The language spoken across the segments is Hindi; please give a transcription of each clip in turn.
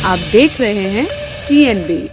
आप देख रहे हैं TNB।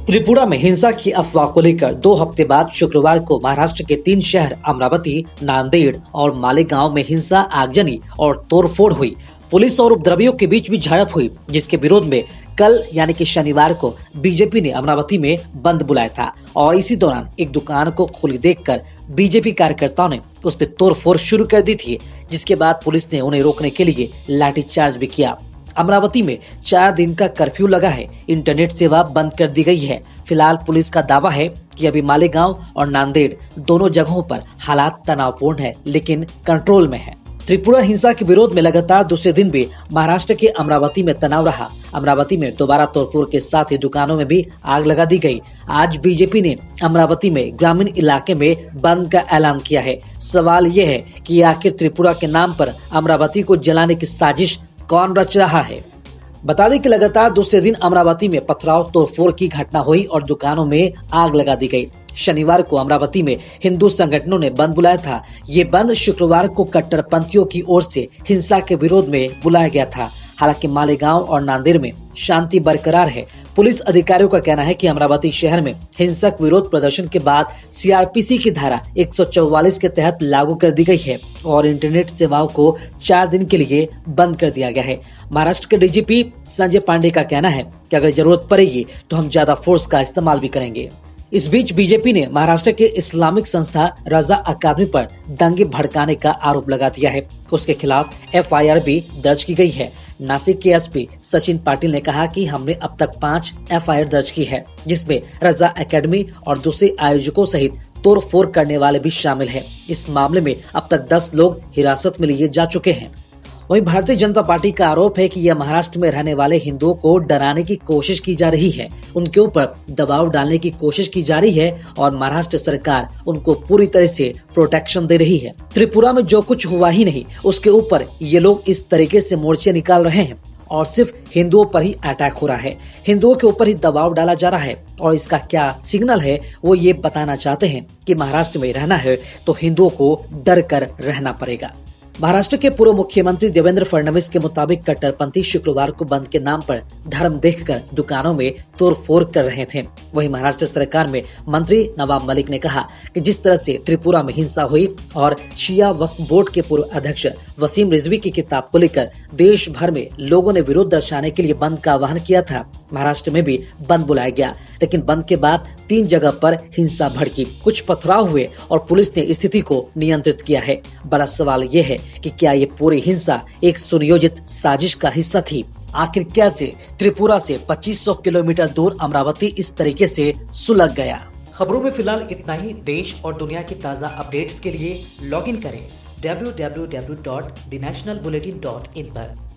त्रिपुरा में हिंसा की अफवाह को लेकर 2 हफ्ते बाद शुक्रवार को महाराष्ट्र के 3 शहर अमरावती, नांदेड़ और मालेगांव में हिंसा, आगजनी और तोड़फोड़ हुई। पुलिस और उपद्रवियों के बीच भी झड़प हुई, जिसके विरोध में कल यानी कि शनिवार को बीजेपी ने अमरावती में बंद बुलाया था और इसी दौरान एक दुकान को खुली देखकर बीजेपी कार्यकर्ताओं ने उस पर तोड़फोड़ शुरू कर दी थी, जिसके बाद पुलिस ने उन्हें रोकने के लिए लाठीचार्ज भी किया। अमरावती में 4 दिन का कर्फ्यू लगा है, इंटरनेट सेवा बंद कर दी गई है। फिलहाल पुलिस का दावा है कि अभी मालेगांव और नांदेड़ दोनों जगहों पर हालात तनावपूर्ण है, लेकिन कंट्रोल में है। त्रिपुरा हिंसा के विरोध में लगातार दूसरे दिन भी महाराष्ट्र के अमरावती में तनाव रहा। अमरावती में दोबारा तोड़फोड़ के साथ ही दुकानों में भी आग लगा दी गई। आज बीजेपी ने अमरावती में ग्रामीण इलाके में बंद का ऐलान किया है। सवाल ये है कि आखिर त्रिपुरा के नाम पर अमरावती को जलाने की साजिश कौन रच रहा है। बता दें कि लगातार दूसरे दिन अमरावती में पथराव तोड़फोड़ की घटना हुई और दुकानों में आग लगा दी गई। शनिवार को अमरावती में हिंदू संगठनों ने बंद बुलाया था। ये बंद शुक्रवार को कट्टरपंथियों की ओर से हिंसा के विरोध में बुलाया गया था। हालांकि मालेगांव और नांदेड़ में शांति बरकरार है। पुलिस अधिकारियों का कहना है कि अमरावती शहर में हिंसक विरोध प्रदर्शन के बाद CRPC की धारा 144 के तहत लागू कर दी गई है और इंटरनेट सेवाओं को 4 दिन के लिए बंद कर दिया गया है। महाराष्ट्र के DGP संजय पांडे का कहना है कि अगर जरूरत पड़ेगी तो हम ज्यादा फोर्स का इस्तेमाल भी करेंगे। इस बीच बीजेपी ने महाराष्ट्र के इस्लामिक संस्था रजा अकादमी पर दंगे भड़काने का आरोप लगा दिया है। उसके खिलाफ FIR भी दर्ज की गई है। नासिक के SP सचिन पाटिल ने कहा कि हमने अब तक 5 FIR दर्ज की है, जिसमें रजा अकेडमी और दूसरे आयोजकों सहित तोड़फोड़ करने वाले भी शामिल हैं। इस मामले में अब तक 10 लोग हिरासत में लिए जा चुके हैं। वहीं भारतीय जनता पार्टी का आरोप है कि यह महाराष्ट्र में रहने वाले हिंदुओं को डराने की कोशिश की जा रही है, उनके ऊपर दबाव डालने की कोशिश की जा रही है और महाराष्ट्र सरकार उनको पूरी तरह से प्रोटेक्शन दे रही है। त्रिपुरा में जो कुछ हुआ ही नहीं, उसके ऊपर ये लोग इस तरीके से मोर्चे निकाल रहे हैं और सिर्फ हिंदुओं पर ही अटैक हो रहा है, हिंदुओं के ऊपर ही दबाव डाला जा रहा है। और इसका क्या सिग्नल है, वो ये बताना चाहते हैं कि महाराष्ट्र में रहना है तो हिंदुओं को डर कर रहना पड़ेगा। महाराष्ट्र के पूर्व मुख्यमंत्री देवेंद्र फडणवीस के मुताबिक कट्टरपंथी शुक्रवार को बंद के नाम पर धर्म देखकर दुकानों में तोड़फोड़ कर रहे थे। वहीं महाराष्ट्र सरकार में मंत्री नवाब मलिक ने कहा कि जिस तरह से त्रिपुरा में हिंसा हुई और शिया वक्फ बोर्ड के पूर्व अध्यक्ष वसीम रिजवी की किताब को लेकर देश भर में लोगों ने विरोध दर्शाने के लिए बंद का आह्वान किया था, महाराष्ट्र में भी बंद बुलाया गया। लेकिन बंद के बाद 3 जगह पर हिंसा भड़की, कुछ पथराव हुए और पुलिस ने स्थिति को नियंत्रित किया है। बड़ा सवाल ये है कि क्या ये पूरी हिंसा एक सुनियोजित साजिश का हिस्सा थी? आखिर कैसे त्रिपुरा से 2500 किलोमीटर दूर अमरावती इस तरीके से सुलग गया? खबरों में फिलहाल इतना ही। देश और दुनिया की ताज़ा अपडेट्स के लिए लॉगिन करें www.thenationalbulletin.in पर।